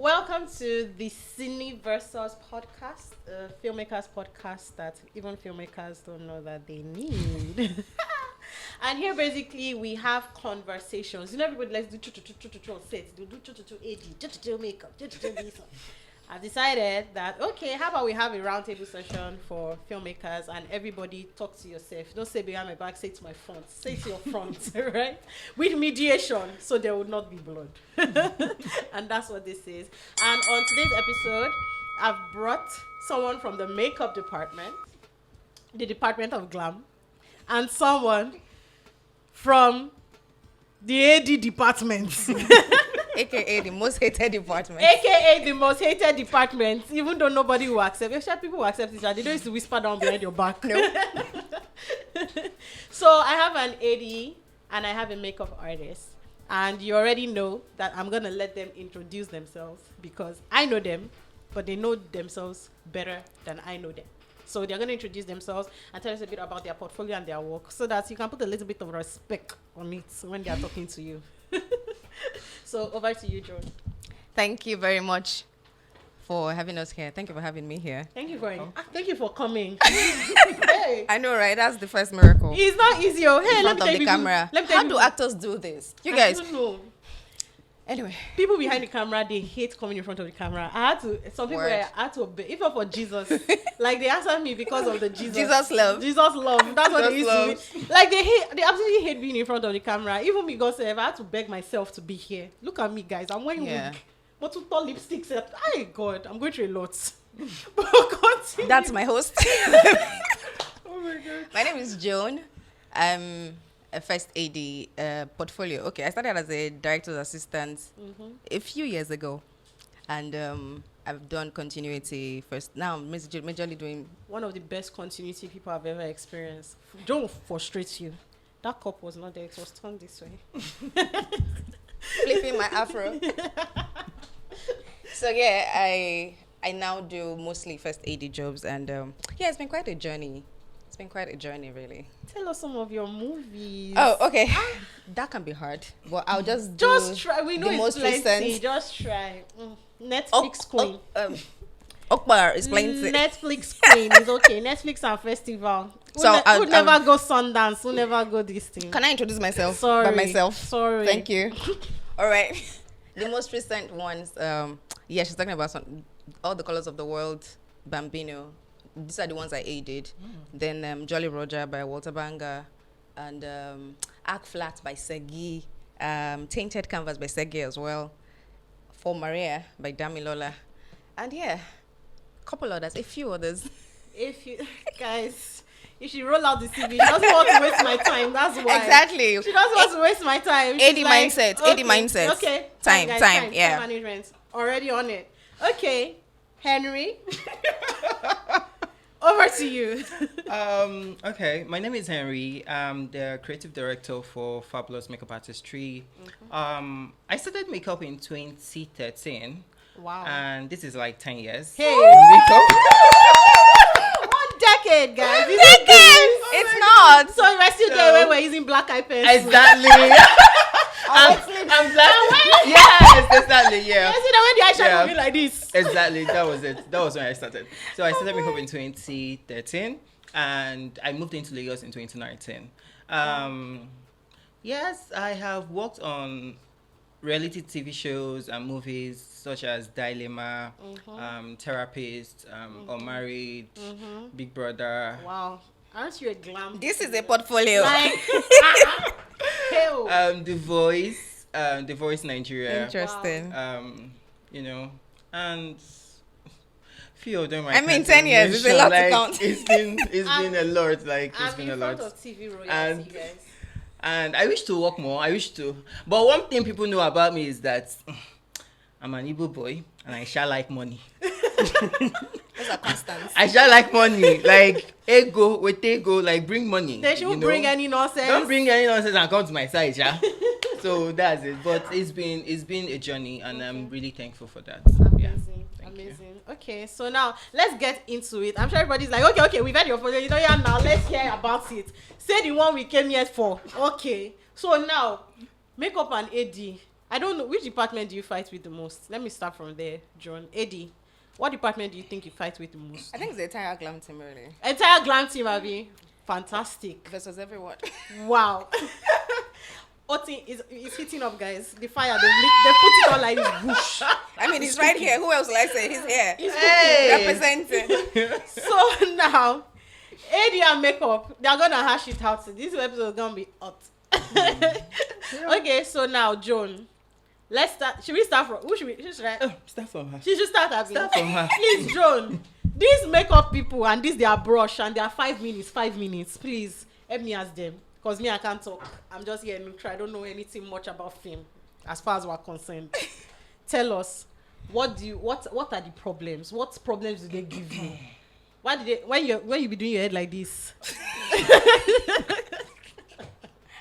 welcome to the Cine Versus Podcast, filmmakers podcast that even filmmakers don't know that they need. And here, basically, we have conversations. You know, everybody likes to do on set, do AD, makeup, this. I've decided that, okay, how about we have a roundtable session for filmmakers and everybody talk to yourself. Don't say behind my back, say to my front. Say to your front, right? With mediation, so there will not be blood. And that's what this is. And on today's episode, I've brought someone from the makeup department, the Department of Glam, and someone from the AD department. AKA the most hated department. AKA the most hated department, even though nobody will accept. If people will accept it, they don't used to whisper down behind your back. No. So I have an AD and I have a makeup artist. And you already know that I'm going to let them introduce themselves because I know them, but they know themselves better than I know them. So they're going to introduce themselves and tell us a bit about their portfolio and their work so that you can put a little bit of respect on it when they are talking to you. So over to you, Joan. Thank you very much for having us here. Thank you for having me here. Thank you for coming. Hey. I know, right? That's the first miracle. It's not easy. Oh, hey, in let front me of the tell camera. Let me tell How do actors do this? You guys. I don't know. Anyway. People behind the camera, they hate coming in front of the camera. Some people I had to obey, even for Jesus. Like they answered me because of the Jesus love. Jesus love. That's what they used Jesus to be. Like they absolutely hate being in front of the camera. Even me, God said, I had to beg myself to be here. Look at me, guys. I'm wearing wig. But to tall lipsticks. Oh God, I'm going through a lot. But continue. That's my host. Oh my God. My name is Joan. I'm a first AD portfolio. Okay, I started as a director's assistant a few years ago. And I've done continuity first. Now I'm majorly doing... One of the best continuity people I've ever experienced. Don't frustrate you. That cup was not there. It was turned this way. Flipping my afro. So yeah, I now do mostly first AD jobs. And it's been quite a journey. It's been quite a journey, really. Tell us some of your movies. Oh, okay. That can be hard, but I'll just try. We know the it's most plenty. recent. Just try. Netflix queen. Okbar is plenty. Netflix queen is okay. Netflix and festival. We'll never go Sundance. We'll never go this thing. Can I introduce myself? Sorry. By myself. Sorry. Thank you. All right. The most recent ones. She's talking about All the Colors of the World, Bambino. These are the ones I aided. Then Jolly Roger by Walter Banga, and Arc Flat by Segi, Tainted Canvas by Segi as well, For Maria by Damilola, and a couple others, a few others. If you guys, if she roll out the CV, she doesn't want to waste my time. That's why. Exactly. She doesn't want to waste my time. AD mindset. AD mindset. Okay. Time. Yeah. Time management. Already on it. Okay, Henry. Over to you. Okay, my name is Henry. I'm the creative director for Fabulous Makeup Artistry. I started makeup in 2013. Wow. And this is like 10 years. Hey. Makeup. 1 decade, guys. It's not. So we're still there when we're using black eye pens. Exactly. I'm black. Yes, exactly. Yeah. You know when the eyeshadow will be like this. Exactly. That was it. That was when I started. So I started makeup in 2013, and I moved into Lagos in 2019. Yes, I have worked on reality TV shows and movies such as Dilemma, Therapist, Unmarried, Big Brother. Wow. Aren't you a glam? This is a portfolio. Like, The Voice Nigeria. Interesting. And few of them. I mean, 10 years is a lot to count. It's been a lot. It's I'm been a in lot. front of TV royalty, guys. And I wish to work more. But one thing people know about me is that I'm an Igbo boy and I shall like money. Those are constants. I shall like money. Like ego, like bring money. They shouldn't bring any nonsense. Don't bring any nonsense and come to my side, yeah. So that's it. But it's been a journey, and I'm really thankful for that. Amazing. Okay, so now let's get into it. I'm sure everybody's like, okay, we've had your photo. Now let's hear about it. Say the one we came here for. Okay, so now makeup and AD. I don't know. Which department do you fight with the most? Let me start from there, John. Eddie, what department do you think you fight with the most? I think it's the entire glam team, really. Entire glam team, Abby. Fantastic. Versus everyone. Wow. Oti is hitting up, guys. The fire, they put it on like this. Whoosh. I mean, he's right here. Who else will I say? He's here. He's Representing. So now, Eddie and makeup, they're gonna hash it out. This episode is gonna be hot. Okay, so now, Joan, let's start. Should we start from? Who should we? Should I? Start from her. She should start, Abby. Start from her. Please, Joan. These makeup people and this their brush and their 5 minutes. Please help me ask them. Because me, I can't talk. I'm just here neutral. I don't know anything much about film as far as we're concerned. Tell us, what are the problems? What problems do they give you? Why did they when you be doing your head like this?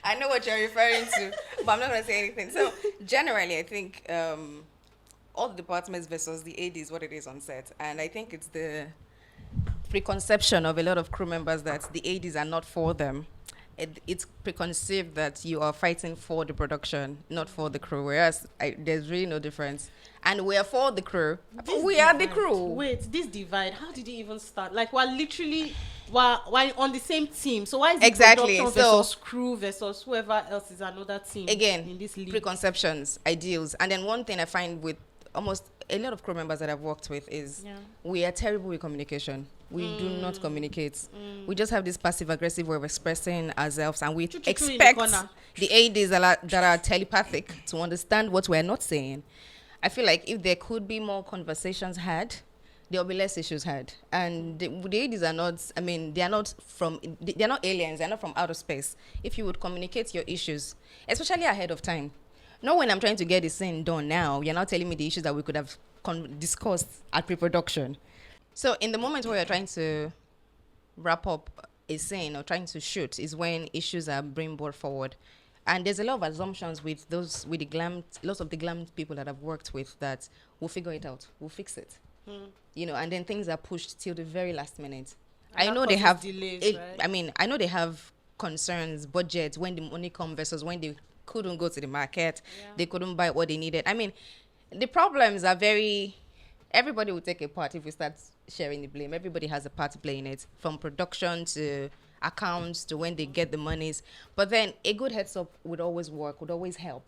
I know what you're referring to, but I'm not going to say anything. So generally, I think all the departments versus the AD is what it is on set. And I think it's the preconception of a lot of crew members that the ADs are not for them. It's preconceived that you are fighting for the production, not for the crew, whereas there's really no difference. And we are for the crew. We are the crew. Wait, this divide, how did it even start? Like, we're on the same team. So why is it exactly production versus crew versus whoever else is another team? Again, in this league? Preconceptions, ideals. And then one thing I find with almost a lot of crew members that I've worked with is we are terrible with communication. We do not communicate. We just have this passive-aggressive way of expressing ourselves, and we expect the ADs that are telepathic to understand what we're not saying. I feel like if there could be more conversations had, there will be less issues had. And the ADs are not, I mean, they're not aliens, they're not from outer space. If you would communicate your issues, especially ahead of time. Not when I'm trying to get this scene done now, you're now telling me the issues that we could have discussed at pre-production. So in the moment where you're trying to wrap up a scene or trying to shoot is when issues are being brought forward. And there's a lot of assumptions with lots of the glam people that I've worked with that we'll figure it out, we'll fix it. You know, and then things are pushed till the very last minute. I know they have delays, right? I mean, I know they have concerns, budgets, when the money comes versus when they couldn't go to the market, they couldn't buy what they needed. I mean, the problems are everybody will take a part if we start sharing the blame. Everybody has a part to play in it, from production to accounts to when they get the monies. But then a good heads up would always work, would always help.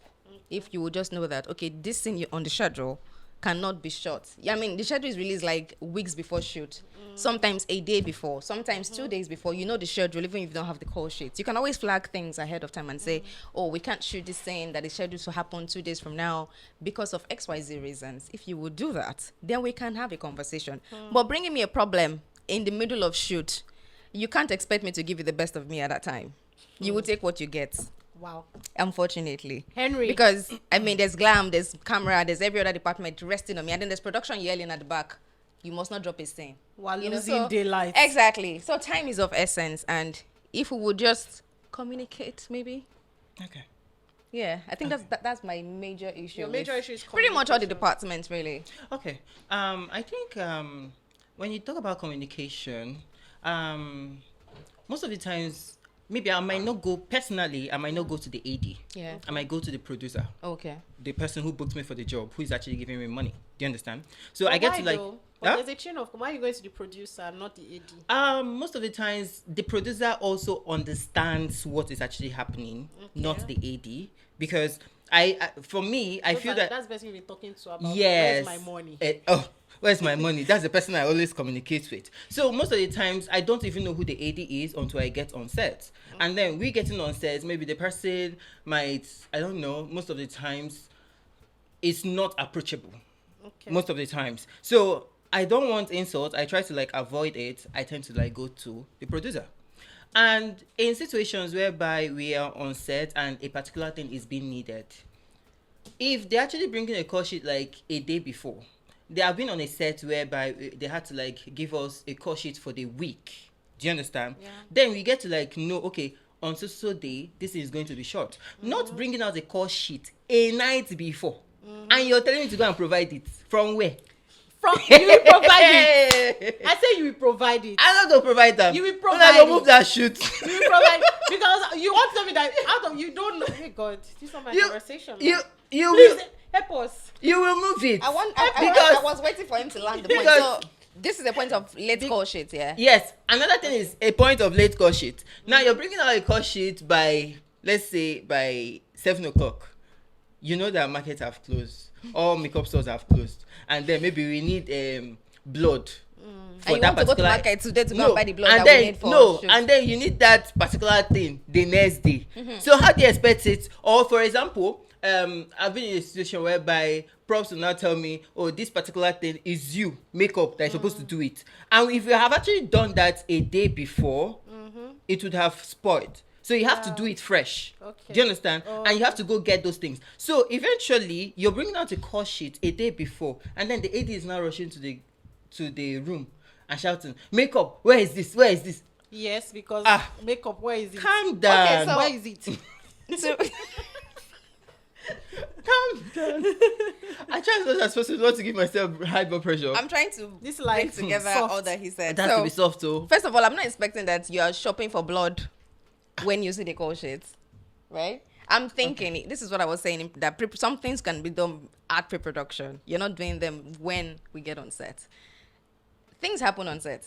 If you would just know that, okay, this thing on the schedule cannot be shot. I mean, the schedule is released like weeks before shoot. Sometimes a day before, sometimes 2 days before. You know the schedule, even if you don't have the call sheets. You can always flag things ahead of time and say, oh, we can't shoot this scene that is scheduled to happen 2 days from now because of XYZ reasons. If you would do that, then we can have a conversation. But bringing me a problem in the middle of shoot, you can't expect me to give you the best of me at that time. You will take what you get. Wow. Unfortunately. Henry. Because, I mean, there's glam, there's camera, there's every other department resting on me. And then there's production yelling at the back. You must not drop a scene. While losing daylight. Exactly. So time is of essence. And if we would just communicate, maybe. Okay. Yeah, I think that's my major issue. Your major issue is pretty much all the departments, really. Okay. I think when you talk about communication, most of the times, maybe I might not go to the AD. Yeah. I might go to the producer. Okay. The person who booked me for the job, who is actually giving me money. Do you understand? So I get to like... There's a chain of... Why are you going to the producer, not the AD? Most of the times, the producer also understands what is actually happening, not the AD. Because for me, I feel that... That's the person you've been talking to about yes, where's my money. Where's my money? That's the person I always communicate with. So most of the times, I don't even know who the AD is until I get on set. And then we getting on set, maybe the person might, I don't know, most of the times, it's not approachable. Okay. Most of the times. So I don't want insult. I try to like avoid it. I tend to like go to the producer. And in situations whereby we are on set and a particular thing is being needed, if they actually bring in a call sheet like a day before, they have been on a set whereby they had to like give us a call sheet for the week. Do you understand? Yeah. Then we get to like know, okay, on so day, this is going to be short. Not bringing out a call sheet a night before. And you're telling me to go and provide it. From where? You will provide it. I say you will provide it. I'm not going to provide them. You will provide it. I'm going to move that shoot. You will provide because you want something that out of you don't know. Hey God, this is not my conversation. You Please will, help us. you will move it. I Because- was waiting for him to land the point. because- So this is the point of let's call shit, yeah. Yes, another thing is a point of late call sheet. Now you're bringing out a call sheet by, let's say, by 7:00. You know that markets have closed, all makeup stores have closed, and then maybe we need blood. For And you want to go to market today to go and buy the blood and that then we need for no, shoot. and then you need that particular thing the next day. So how do you expect it? Or for example, I've been in a situation whereby props will now tell me, oh, this particular thing is you makeup that is supposed to do it, and if you have actually done that a day before, it would have spoiled. So you have to do it fresh. Okay. Do you understand? And you have to go get those things. So eventually, you're bringing out a call sheet a day before, and then the AD is now rushing to the room and shouting, "Makeup, where is this? Where is this?" Yes, because makeup, where is it? Calm down. Okay, so- Where is it? So, Calm down. I try as much as possible not to give myself high blood pressure. I'm trying to This bring life together soft. all that he said. It has So, to be soft, too. first of all, I'm not expecting that you are shopping for blood when you see the call sheet, right? I'm thinking, this is what I was saying, that some things can be done at pre-production. You're not doing them when we get on set. Things happen on set.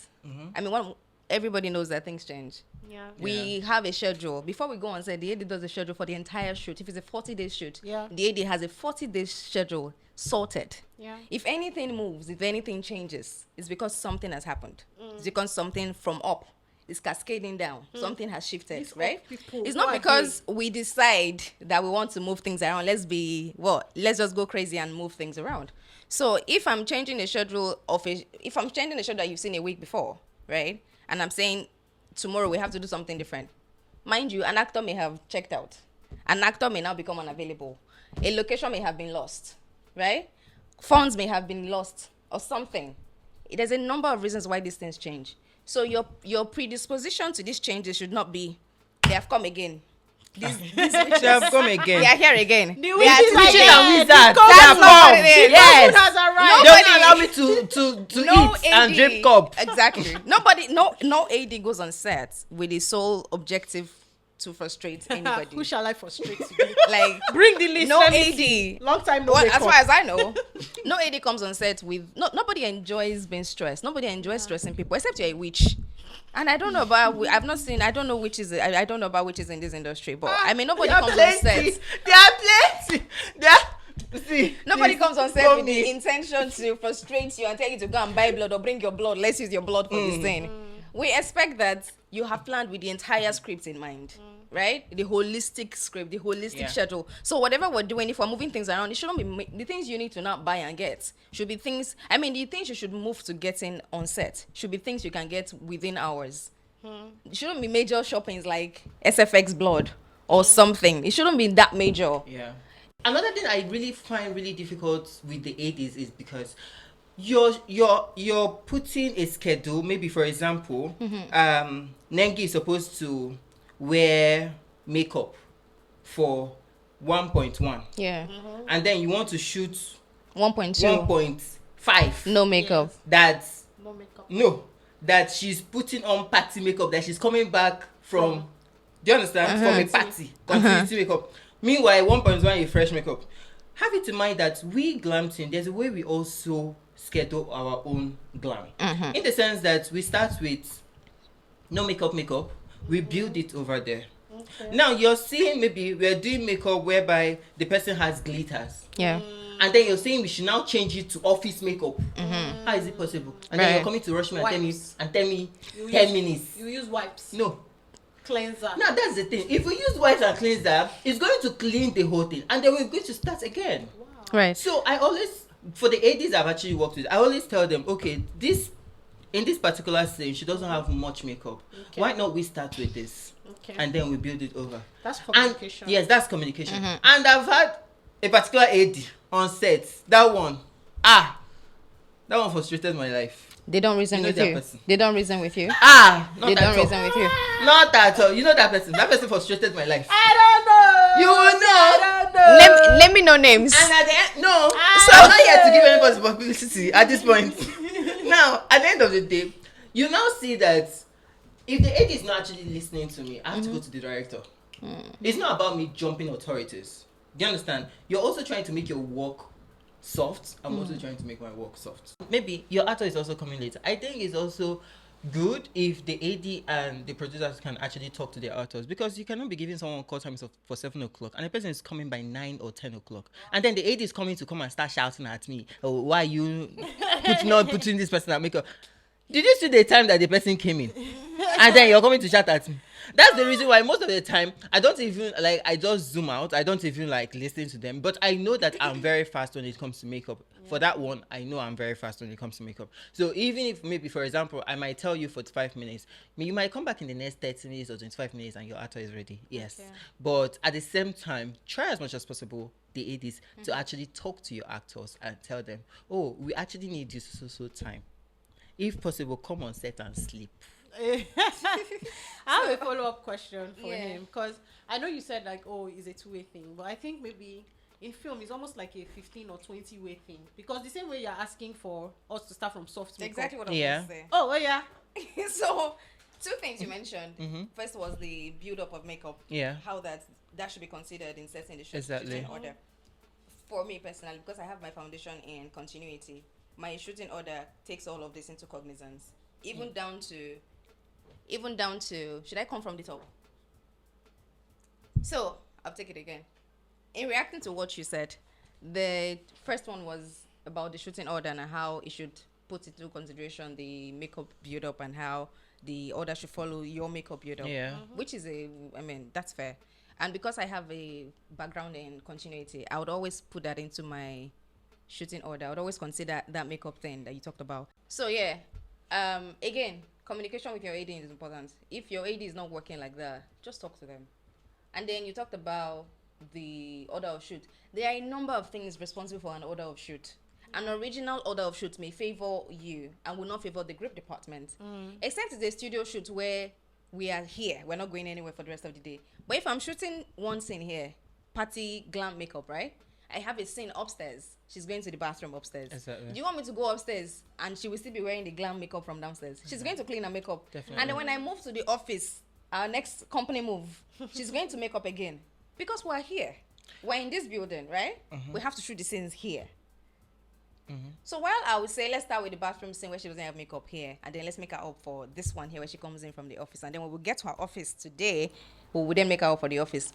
I mean, everybody knows that things change. Yeah. We have a schedule. Before we go on set, the AD does a schedule for the entire shoot. If it's a 40-day shoot, Yeah. the AD has a 40-day schedule sorted. Yeah. If anything moves, if anything changes, it's because something has happened. It's because something from up is cascading down. Something has shifted, These right? up people, It's who not are because we decide that we want to move things around. Let's just go crazy and move things around. So if I'm changing the schedule if I'm changing the schedule that you've seen a week before, right? And I'm saying tomorrow we have to do something different. Mind you, an actor may have checked out. An actor may now become unavailable. A location may have been lost, right? Funds may have been lost or something. There's a number of reasons why these things change. So your predisposition to these changes should not be, they have come again. These witches, They have come again. they are here again. The They witches are are Witches here. and wizards. The They have That's not what come. it is. Yes. Food has arrived. They Nobody- won't allow me to eat and AD drip cup. Exactly. No AD goes on set with the sole objective to frustrate anybody. Who shall I frustrate today? Like, Bring the list. no let me see. AD. Long time no Well, makeup. as far as I know, no AD comes on set with nobody enjoys being stressed. Nobody enjoys stressing people except you're a witch. And I don't know about I don't know witches. I don't know about witches in this industry. But I mean, nobody There are comes on plenty. set. There are plenty. See, Nobody this comes on set for with me. the intention to frustrate you and tell you to go and buy blood or bring your blood. Let's use your blood for this thing. We expect that you have planned with the entire script in mind, right? The holistic script, the holistic schedule. So whatever we're doing, if we're moving things around, it shouldn't be the things you need to not buy and get. Should be things. I mean, the things you should move to getting on set should be things you can get within hours. It shouldn't be major shoppings like SFX blood or something. It shouldn't be that major. Yeah. Another thing I really find really difficult with the 80s is because you're putting a schedule. Maybe for example, Nengi is supposed to wear makeup for 1.1, Yeah. and then you want to shoot 1.2. 1.5. No makeup. That's No makeup. no, that she's putting on party makeup, that she's coming back from. Do you understand? From a party, continuity makeup. Meanwhile, 1.1 is fresh makeup. Have it in mind that we glam team, there's a way we also schedule our own glam. In the sense that we start with no makeup, we build it over there. Okay. Now you're seeing maybe we're doing makeup whereby the person has glitters. Yeah. And then you're saying we should now change it to office makeup. How is it possible? And then Right. you're coming to rush me and Wipes. tell me You 10 use- minutes. You use wipes. No. Cleanser. Now that's the thing. If we use wipes and cleanser, it's going to clean the whole thing. And then we're going to start again. Wow. Right. So I always, for the ADs I've actually worked with, I always tell them, okay, in this particular scene, she doesn't have much makeup. Okay. Why not we start with this? Okay. And then we build it over. That's And communication. yes, that's communication. And I've had a particular AD on set. That one frustrated my life. They don't reason You know with that you. person. They don't reason with you. Not They at don't all. reason with you. Not at all. You know that person. That person frustrated my life. I don't know. You will know. I don't know. Let me know names. And at the end, no. So I'm not here to give anybody publicity at this point. Now, at the end of the day, you now see that if the AD is not actually listening to me, I have to go to the director. It's not about me jumping authorities. Do you understand? You're also trying to make your work soft. I'm also trying to make my work soft. Maybe your actor is also coming later. I think it's also good if the AD and the producers can actually talk to their actors, because you cannot be giving someone call time for 7 o'clock and the person is coming by 9 or 10 o'clock, and then the AD is coming to come and start shouting at me, oh, why are you not putting this person at makeup? Did you see the time that the person came in? And then you're coming to shout at me. That's the reason why most of the time I don't even like, I just zoom out. I don't even like listen to them. But I know that I'm very fast when it comes to makeup. Yeah. For that one, I know I'm very fast when it comes to makeup. So even if maybe, for example, I might tell you 45 minutes, you might come back in the next 30 minutes or 25 minutes and your actor is ready. Yes. Okay. But at the same time, try as much as possible, the ADs, to actually talk to your actors and tell them, oh, we actually need you so time. If possible, come on set and sleep. I have a follow-up question for him, because I know you said like, oh, it's a two-way thing, but I think maybe in film it's almost like a 15 or 20-way thing, because the same way you're asking for us to start from soft makeup. Exactly what I was going to say. Oh, well, yeah. So, two things you mentioned. First was the build-up of makeup. Yeah. How that should be considered in setting the shooting order. For me personally, because I have my foundation in continuity, my shooting order takes all of this into cognizance, even down to should I come from the top? So I'll take it again. In reacting to what you said, the first one was about the shooting order and how it should put into consideration the makeup build up and how the order should follow your makeup build up. Yeah. Which is that's fair. And because I have a background in continuity, I would always put that into my shooting order. I would always consider that makeup thing that you talked about. So yeah, again, communication with your AD is important. If your AD is not working like that, just talk to them. And then you talked about the order of shoot. There are a number of things responsible for an order of shoot. An original order of shoot may favor you and will not favor the grip department. Except it's a studio shoot where we are here. We're not going anywhere for the rest of the day. But if I'm shooting one scene here, party glam makeup, right? I have a scene upstairs. She's going to the bathroom upstairs. Exactly. Do you want me to go upstairs and she will still be wearing the glam makeup from downstairs? She's going to clean her makeup. Definitely. And then when I move to the office, our next company move, she's going to make up again. Because we're here. We're in this building, right? We have to shoot the scenes here. So while I would say, let's start with the bathroom scene where she doesn't have makeup here, and then let's make her up for this one here where she comes in from the office. And then when we get to her office today, we will then make her up for the office.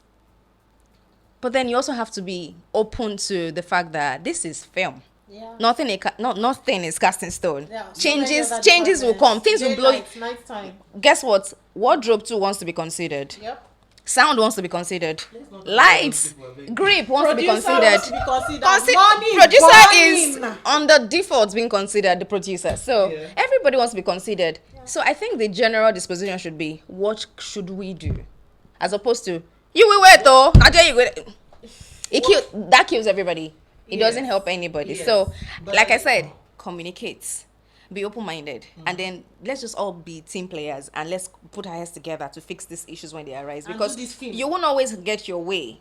But then you also have to be open to the fact that this is film. Yeah. Nothing is cast in stone. Yeah. Changes will come. Things will blow. Nighttime. Guess what? Wardrobe too wants to be considered. Yep. Sound wants to be considered. Lights, grip wants to be considered. Producer is on the default being considered the producer. So everybody wants to be considered. Yeah. So I think the general disposition should be, what should we do? As opposed to, you will wait though. That kills everybody. It doesn't help anybody. Yes. So, like I said, communicate. Be open-minded. And then let's just all be team players and let's put our heads together to fix these issues when they arise. Because you won't always get your way.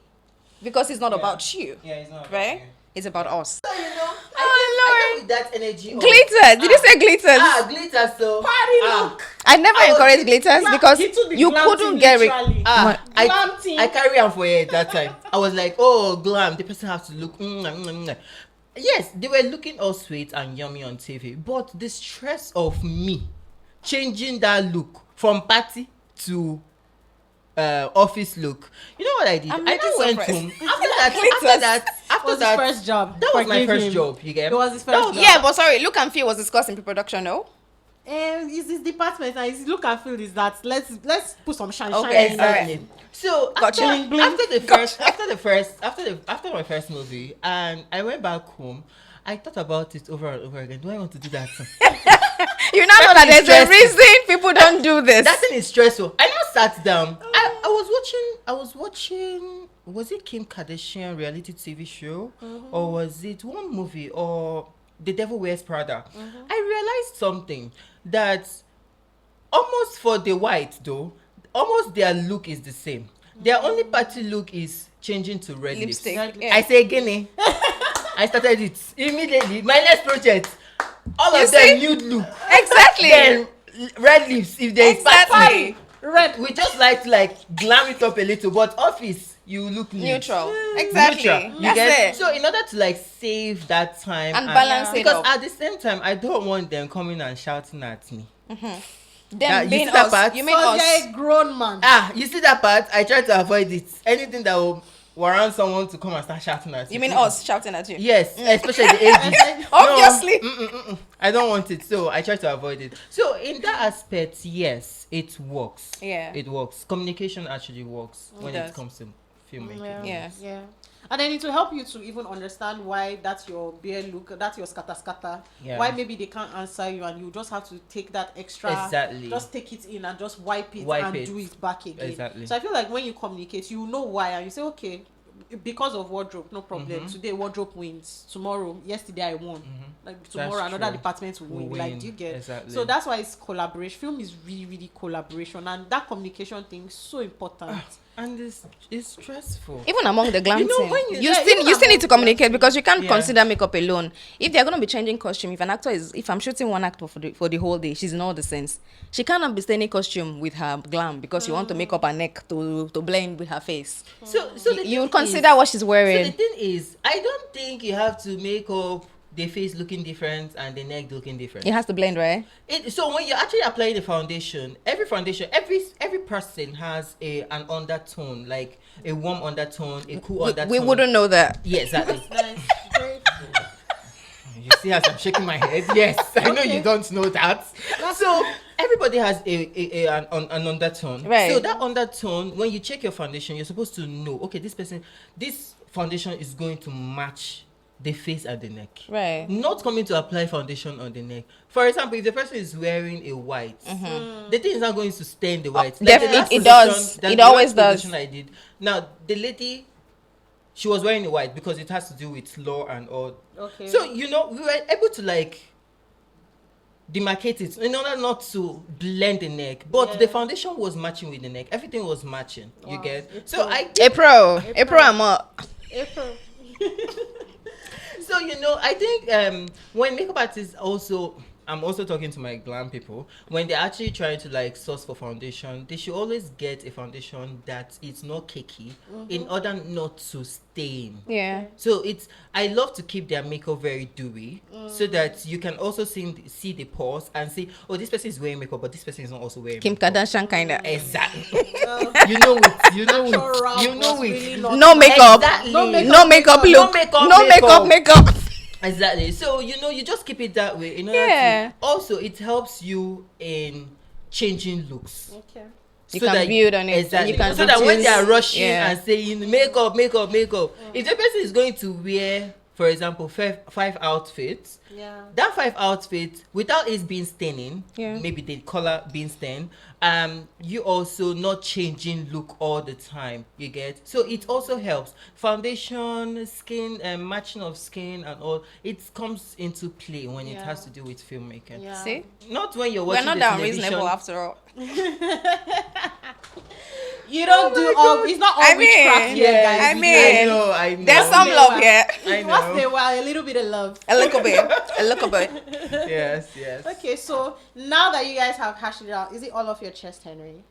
Because it's not about you. Yeah, it's not. Right? It's about us. So, I with that energy. Glitters. Did you say glitters? Glitters. So party look. I never encouraged glitters because you couldn't get it. I carry on for it that time. I was like, oh, glam. The person has to look. Yes, they were looking all sweet and yummy on TV, but the stress of me changing that look from party to office look. You know what I did? I just went home. After that, first job. That was my first job. You get? It was his first job. Yeah, but sorry, look and feel was discussed in pre-production, no? It's his department and his look and feel is that let's put some shine. Okay, exactly. So after my first movie, and I went back home, I thought about it over and over again. Do I want to do that? You now know that there's a reason people don't do this. That thing is stressful. I now sat down. I was watching. Was it Kim Kardashian reality TV show, or was it one movie, or The Devil Wears Prada? I realized something, that almost for the white though, almost their look is the same. Their only party look is changing to red lipstick. I say again. I started it immediately. My next project, all of them nude look. Exactly. Then red lips if there is party. Red. We just like to glam it up a little, but office you look neutral. Exactly. Neutral. You That's get it. so in order to like save that time And balance it because up. at the same time I don't want them coming and shouting at me. Then You being see that us. part? You mean So us. you're a grown man. You see that part? I try to avoid it. Anything that will warrant someone to come and start shouting at You mean us shouting at you? Yes, especially the ages. Obviously. No, I don't want it, so I try to avoid it. So in that aspect, yes, it works. Yeah. It works. Communication actually works when it does. comes to filmmaking. Yeah. And then it will help you to even understand why that's your bare look, that's your scatter. Yeah. Why maybe they can't answer you and you just have to take that extra, Exactly. just take it in and just wipe it Wipe and it. do it back again. Exactly. So I feel like when you communicate, you know why, and you say, okay, because of wardrobe, no problem. Today wardrobe wins. Tomorrow, yesterday I won. Like tomorrow That's another true. department will Will win. Like win. do you get? Exactly. So that's why it's collaboration. Film is really, really collaboration, and that communication thing is so important. And it's stressful. Even among the glam You know, team, when you you- yeah, still even you still need among to the glam communicate team. because you can't Yeah. consider makeup alone. If they're gonna be changing costume, if I'm shooting one actor for the whole day, she's in all the sense. She cannot be staying in costume with her glam because you want to make up her neck to blend with her face. So the You thing consider is- what she's So wearing. the thing is, I don't think you have to make up the face looking different and the neck looking different. It has to blend, right? So when you're actually applying the foundation, every person has an undertone, like a warm undertone, a cool undertone. We wouldn't know that. Yeah, exactly. Nice. Very cool. You see as I'm shaking my head? Yes, I know you don't know that. So everybody has an undertone. Right. So that undertone, when you check your foundation, you're supposed to know, okay, this foundation is going to match the face and the neck. Right. Not coming to apply foundation on the neck. For example, if the person is wearing a white, the thing is not going to stain the white. Definitely, the last it does. position- that It the always last does. position I did. Now, the lady, she was wearing a white because it has to do with law and all. Okay. So, we were able to like demarcate it in order not to blend the neck. But Yeah. the foundation was matching with the neck. Everything was matching. You Wow. get? It's So so- April, I'm up. April. So I think when makeup artists also, I'm also talking to my glam people, when they're actually trying to like source for foundation, they should always get a foundation that is not cakey in order not to stain. Yeah. So I love to keep their makeup very dewy so that you can also see the pores and see, oh, this person is wearing makeup, but this person is not also wearing Kim makeup. Kardashian kinda. Exactly. Well, you know it. You know natural it. rap You know was it. really not No makeup. Exactly. No makeup look. No makeup. Exactly. So you just keep it that way. In order Yeah. to, also, it helps you in changing looks. Okay. You can build on it. Exactly. You can so that when they are introduce- rushing yeah. and saying makeup, if the person is going to wear, for example, five outfits, Yeah. that 5 outfits without it being staining, Yeah. maybe the color being stained, you also not changing look all the time, you get. So it also helps foundation, skin, matching of skin and all. It comes into play when it Yeah. has to do with filmmaking. Yeah. See? Not when you're We're watching not the that television. unreasonable after all. You don't do all. It's not all I mean, witchcraft here, Yes, guys. I mean, I know. There's some They love were- here. I Once know. they were a little bit of love. A little bit. Yes. Okay, so now that you guys have hashed it out, is it all of your chest, Henry?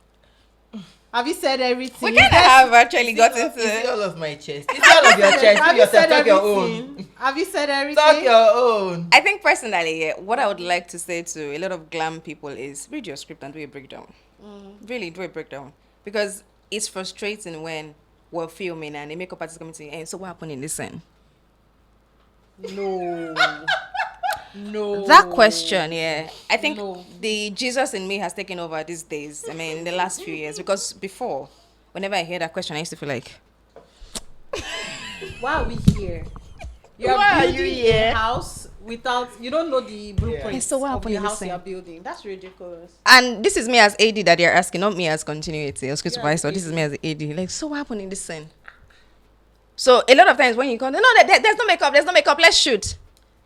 Have you said everything? We kind of have actually got Is it into. all of my chest? It's all of your chest. Have You you said yourself, talk your everything? own. Have you said everything? Talk your own. I think personally, yeah, what I would like to say to a lot of glam people is read your script and do a breakdown. Really do a breakdown, because it's frustrating when we're filming and the makeup artist coming to you, and so what happened in this scene? No. No. That question, yeah, I think No. the Jesus in me has taken over these days. I mean, in the last few years, because before, whenever I hear that question, I used to feel like, Why are we here? You're Why are building you here? a house without, you don't know the blueprint Yeah, so what of happened the in this house scene? you're building. That's ridiculous. and this is me as AD that they're asking, not me as continuity or script Yeah, supervisor. This is AD. me as AD. Like, so what happened in this scene? So a lot of times when you come, no, there's no makeup, let's shoot.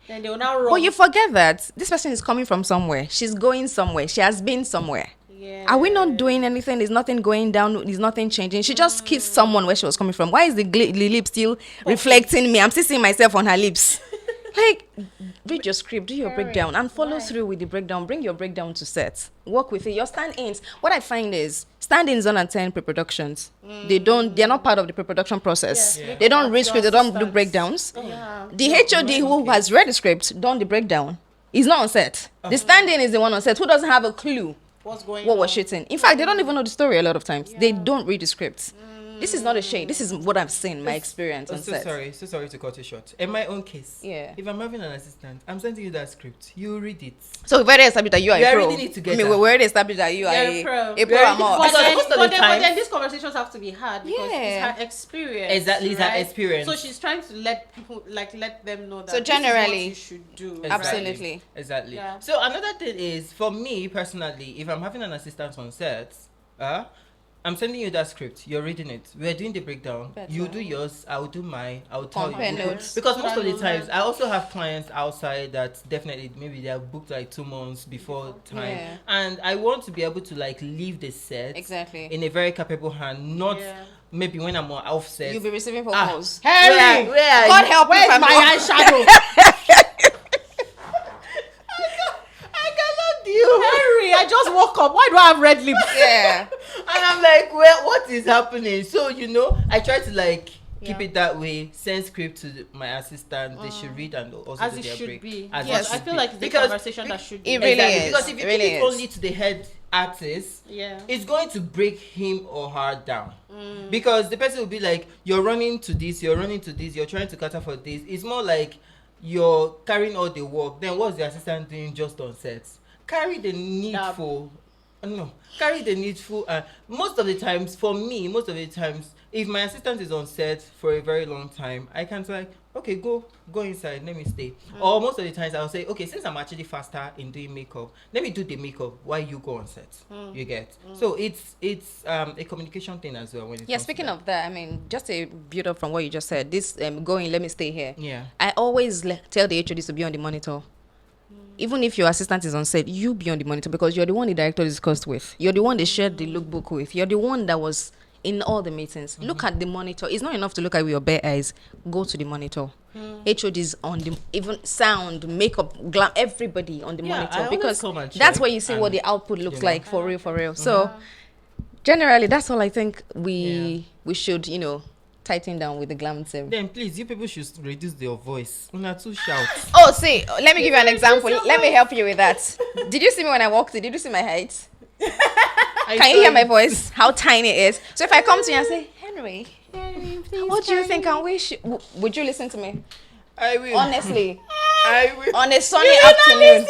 Then they will now run. But you forget that this person is coming from somewhere. She's going somewhere. She has been somewhere. Yeah. Are we not doing anything? There's nothing going down. There's nothing changing. She just kissed someone where she was coming from. Why is the lip still reflecting me? I'm still seeing myself on her lips. Like, read your script, do your Correct. breakdown, and follow Right. through with the breakdown. Bring your breakdown to set. Work with it. Your stand-ins. What I find is stand-ins don't attend pre-productions. They're not part of the pre-production process. Yes, They don't read your script. They don't do assistants. breakdowns. Yeah. The HOD who has read the script, done the breakdown, is not on set. The stand-in is the one on set who doesn't have a clue What's going what on? we're shooting. In fact, they don't even know the story a lot of times. They Yeah. don't read the scripts. This is not a shame. This is what I've seen, my experience Oh, on so set. sorry to cut you short. In my own case, Yeah. if I'm having an assistant, I'm sending you that script. You read it. So we've already established that you are We a pro. already need to get I mean, that. we already established that you are You're a a pro. pro. We already- More. But Because then, most of the but then times- these conversations have to be had because Yeah. it's her experience. Exactly, it's her right? experience. So she's trying to let people, let them know that So this is what generally- you should do. Exactly. right? Absolutely. Exactly. Yeah. So another thing is, for me personally, if I'm having an assistant on set, I'm sending you that script. You're reading it. We're doing the breakdown. Better. You do yours. I'll do mine. I'll tell Compare you. notes. Because So most that of the knows times, that- I also have clients outside that definitely maybe they are booked like 2 months before time, Yeah. and I want to be able to like leave the set Exactly. in a very capable hand. Not Yeah. maybe when I'm on offset. You'll be receiving phone Ah. calls. Harry, Where are God you? help me if where's I'm my not- eyeshadow? I cannot deal. Harry, I just woke up. Why do I have red lips? Yeah. And I'm like, well, what is happening? So, I try to like keep Yeah. it that way, send script to my assistant. They should read and also As do it their should break. be. As it Yes, should I feel be. like it's a Because conversation that should be. It really exactly, is. because if you It really keep it is. only to the head artist, Yeah. it's going to break him or her down. Mm. Because the person will be like, you're running to this, you're running to this, you're trying to cater for this. It's more like you're carrying all the work. Then what's the assistant doing just on set? Carry the needful. No, carry the needful. Most of the times, for me, if my assistant is on set for a very long time, I can say, like, okay, go inside, let me stay. Or most of the times I'll say, okay, since I'm actually faster in doing makeup, let me do the makeup while you go on set. You get. So it's a communication thing as well. When it Yeah, comes to speaking that. of that, I mean, just to build up from what you just said, this going, let me stay here. Yeah. I always tell the HODs to be on the monitor. Even if your assistant is on set, you be on the monitor because you're the one the director discussed with. You're the one they shared the lookbook with. You're the one that was in all the meetings. Look at the monitor. It's not enough to look at with your bare eyes. Go to the monitor. HODs on the even sound, makeup, glam, everybody on the Yeah, I monitor always because come and that's check where you see what and, the output looks you know. like for real. So generally, that's all I think we should tighten down with the glam team. Then please, you people should reduce your voice. Una too shout. Oh, see, let me give you an example. Let me help you with that. Did you see me when I walked in? Did you see my height? Can you hear my voice? How tiny it is. So if I come to you and say, Henry, what do you think? And would you listen to me? I will. Honestly, I will. on a sunny afternoon.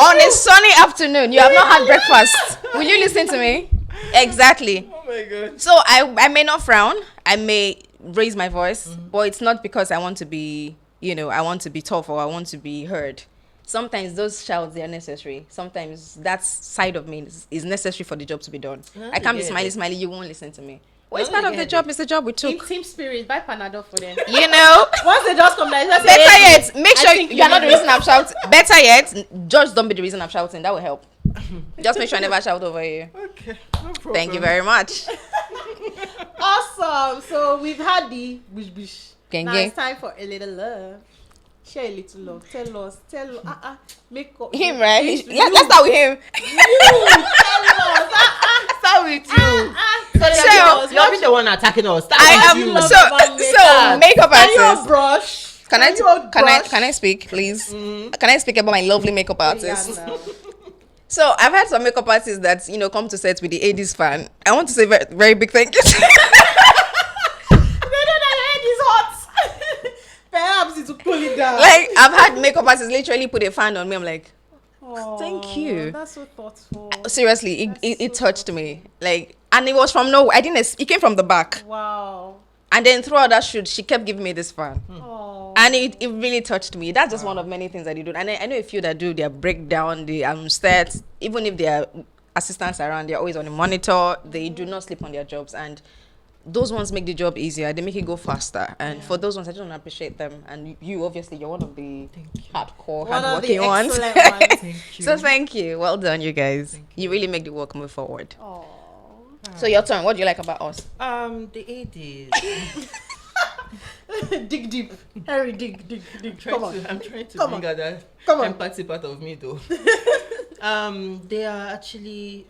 On a sunny afternoon, you have not had breakfast. Will you listen to me? Exactly. Oh my god. So I may not frown. I may raise my voice, but it's not because I want to be, I want to be tough or I want to be heard. Sometimes those shouts, they are necessary. Sometimes that side of me is necessary for the job to be done. I can't be smiley, you won't listen to me. Well, it's part of the job. It's the job we took. Team spirit, buy Panadol for them. Once they just come down, let's say, better "Hey, yet, make I sure think you're you not the need reason I'm shouting. Better yet, just don't be the reason I'm shouting. That will help. Just make sure I never shout over you. Okay. No problem. Thank you very much. Awesome. So we've had the bish. Gang Now gang. it's time for a little love. Share a little love. Tell us. Make up. Him, right? You. Let's start with him. Tell us. Start with you. So, You're being the one attacking us. Start I with am you. love so about makeup Can you artist. brush? Can I you brush? can I speak, please? Can I speak about my lovely makeup artist? Yeah, no. So I've had some makeup artists that come to set with the 80s fan. I want to say very, very big thank you. They know that your head is hot. Perhaps it will cool it down. Like I've had makeup artists literally put a fan on me. I'm like, Aw, thank you. That's so thoughtful. seriously, it so touched me. Like, and it was from nowhere. It came from the back. Wow. And then throughout that shoot, she kept giving me this fan. Oh. And it really touched me. That's just one of many things that you do. And I know a few that do their breakdown, the stats, even if their assistants around, they're always on the monitor. They do not sleep on their jobs. And those ones make the job easier. They make it go faster. And for those ones, I just want to appreciate them. And you, obviously, you're one of the hardcore, One of the hardworking ones. excellent ones. Thank you. So thank you. Well done, you guys. You really make the work move forward. Aw. So your turn. What do you like about us? The 80s. Dig deep. Harry, dig. I'm trying to Come bring out that Come on. empathy part of me though. They are actually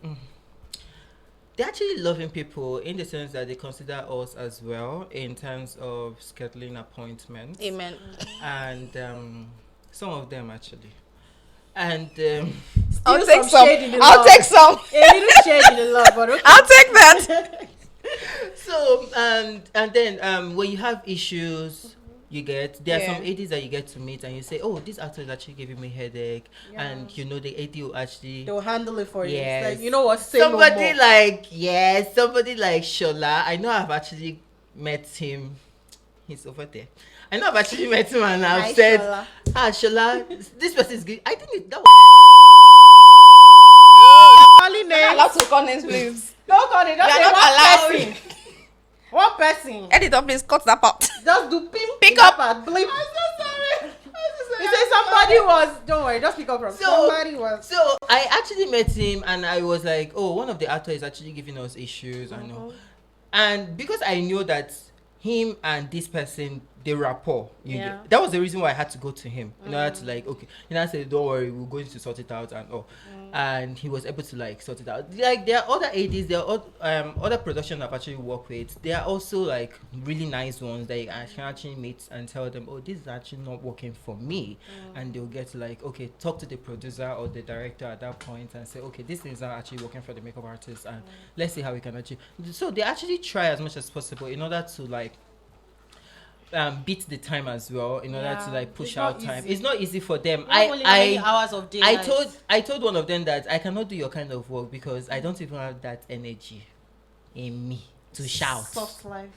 they're actually loving people in the sense that they consider us as well in terms of scheduling appointments. Amen. And some of them actually. And I'll Still take some some. shade in the I'll love. take some. A little shade in the love, but okay. I'll take that. so and then when you have issues there are some Yeah. ADs that you get to meet and you say, oh, this actor is actually giving me headache, and the AD will actually They'll handle it for you. Yes. It's like, you know what? Say no somebody more. somebody like Shola. I know I've actually met him. He's over there. I know I've actually met him and I've Hi, said, Shola. Shola, this person is good. I think that Calling I'm names. allowed to call names, please. Don't call it. Just You are say not one allowed. person. One person. Editor, please cut that part. Just do Pick in up. that part, blip. I'm so sorry. He said somebody was. Don't worry. Just pick up from. Somebody was. So I actually met him and I was like, oh, one of the actors is actually giving us issues. I know. And because I knew that him and this person, they rapport. That was the reason why I had to go to him. In order to like, okay. And I said, don't worry, we're going to sort it out and all. And he was able to like sort it out. Like there are other ADs, there are other productions I've actually worked with. They are also like really nice ones that I can actually meet and tell them, oh, this is actually not working for me. And they'll get to like, okay, talk to the producer or the director at that point and say, okay, this is not actually working for the makeup artist and let's see how we can achieve. So they actually try as much as possible in order to like beat the time as well, in order to like push out time. It's not easy for them. Hours of daylight. I told one of them that I cannot do your kind of work because I don't even have that energy in me to shout. Soft life.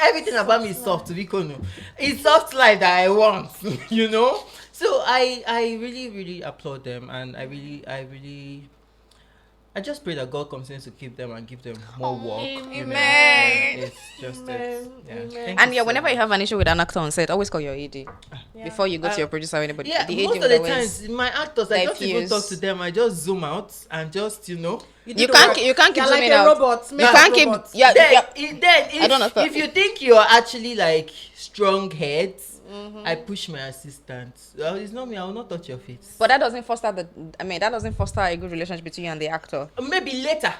Everything about me is soft, to be kono. It's soft life that I want, you know. So I really really applaud them, and I just pray that God continues to keep them and give them more work. Amen. Yeah, it's just it. Yeah. Amen. Thank And you so whenever you much. have an issue with an actor on set, always call your AD Yeah. before you go to your producer or anybody. Yeah, the AD most of would the always- times my actors, I don't even diffuse. talk to them. I just zoom out and just You can't keep You're like zooming a out. robot. You can't keep. Yeah, Then, I don't know if you think you're actually like strong heads, I push my assistant. Well, it's not me. I will not touch your face. But that doesn't foster that doesn't foster a good relationship between you and the actor. Maybe later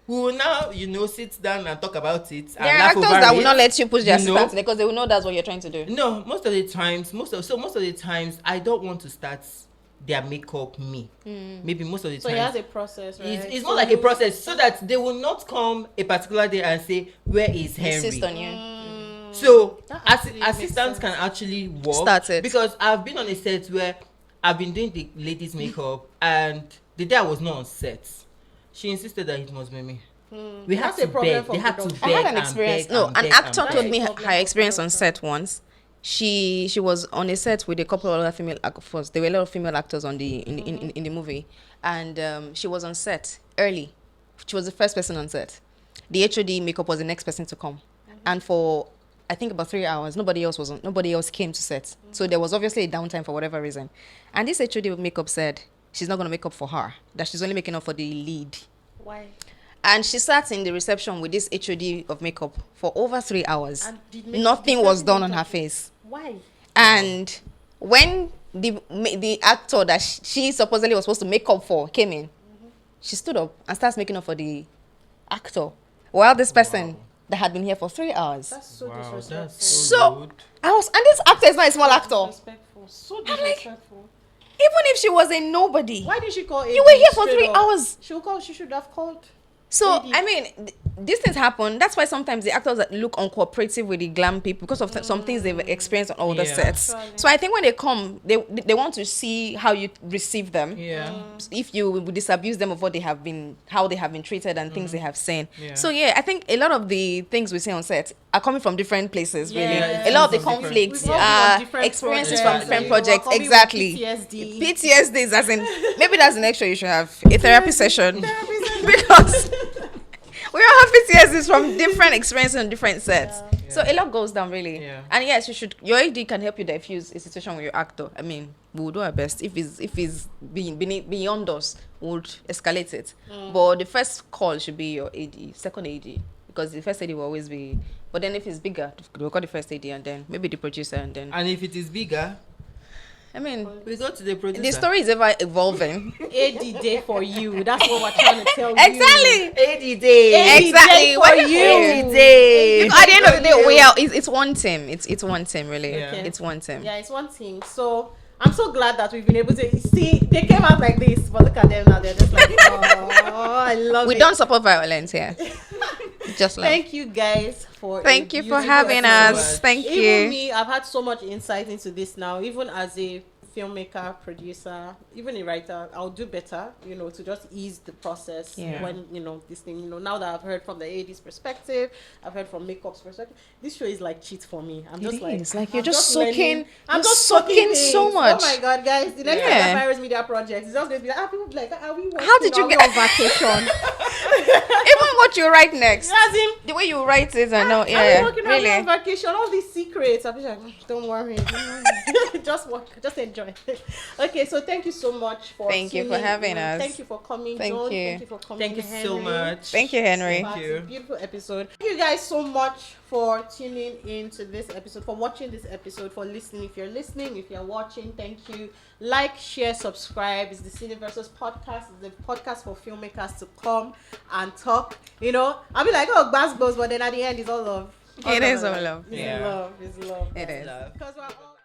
we will now, sit down and talk about it. And There are laugh actors over that it. will not let you push their You know? assistant because they will know that's what you're trying to do. No, most of the times, I don't want to start their makeup me. Maybe most of the So times. it has a process, right? It's more like a process so that they will not come a particular day and say, where is Henry? Insist on you. So That actually makes assistants sense. can actually work. Start it. Because I've been on a set where I've been doing the ladies' makeup and the day I was not on set, she insisted that it must be me. We had That's to a problem beg. for They had to production. beg I had an and experience. beg No, and an beg actor and told beg. me Problem her for experience on production. set once. She was on a set with a couple of other female actors. There were a lot of female actors on in the movie, and she was on set early. She was the first person on set. The HOD makeup was the next person to come, and for I think about 3 hours, nobody else came to set. So there was obviously a downtime for whatever reason, and this HOD makeup said she's not going to make up for her, that she's only making up for the lead. Why? And she sat in the reception with this HOD of makeup for over 3 hours. And did Nothing did was person done on make her up? face. Why? And when the actor that she supposedly was supposed to make up for came in, she stood up and starts making up for the actor. While this person that had been here for 3 hours. That's so Wow, disrespectful. that's So rude. and this actor is not a small actor. Disrespectful. So I'm like, disrespectful. Even if she was a nobody. Why did she call? You were here for straight 3 up? hours. She should have called. So, AD. I mean, these things happen. That's why sometimes the actors that look uncooperative with the glam people because of some things they've experienced on all the Yeah. sets. Actually. So I think when they come, they want to see how you receive them. Yeah. If you disabuse them of what they have been, how they have been treated and things they have seen. Yeah. So yeah, I think a lot of the things we see on set are coming from different places, really. Yeah, A lot of the it's from conflicts We've all been on are different experiences projects. from different You projects. are coming with Exactly. PTSD. PTSDs, as in, maybe that's an extra you should have, a therapy session. Because we all have PTSDs from different experiences and different sets. Yeah. So a lot goes down, really. Yeah. And yes, your AD can help you diffuse a situation with your actor. I mean, we will do our best. If it's beyond us, we would escalate it. But the first call should be your AD, second AD. because the first AD will always be. But then if it's bigger, we'll call the first AD and then maybe the producer and then. And if it is bigger, I mean, we go to the producer. the story is ever evolving. AD day for you. That's what we're trying to tell you. Exactly. 80 days. Exactly. For What you. 80 days. At the end of the day, we are. It's one team. It's one team, really. Yeah. It's one team. Yeah, it's one thing. So I'm so glad that we've been able to see. They came out like this, but look at them now. They're just like, oh, I love We it. don't support violence here. Just like. Thank you guys for. Thank you for using having us. us. Thank Even you. me, I've had so much insight into this now. Even as a filmmaker, producer, even a writer, I'll do better, to just ease the process. Yeah. When, this thing, now that I've heard from the AD's perspective, I've heard from makeup's perspective, this show is like cheat for me. I'm just Like you're I'm just learning. soaking. I'm You're just soaking things. so much. Oh my God, guys, the next Yeah. TigerFireRose media project is just going to be like, people be like, are we working? How did you Are we get- on vacation? Even what you write next, As in, the way you write it, I know. are we Yeah, working on really. vacation? All these secrets. I'm just like, don't worry. Just work. Just enjoy. Okay, so thank you so much for Thank you for tuning having in. us. Thank you for coming, Thank John. you. Thank you for coming. Thank you so Henry. much. Thank you, Henry. Thank you. Beautiful episode. Thank you guys so much for tuning in to this episode, for watching this episode, for listening. If you're listening, if you're watching, thank you. Like, share, subscribe. It's the Cine Versus Podcast. It's the podcast for filmmakers to come and talk. I'll be like, oh, Gbas, but then at the end, it's all love. It is all love. It's Yeah. love. It's love. It is. Love. Because we're all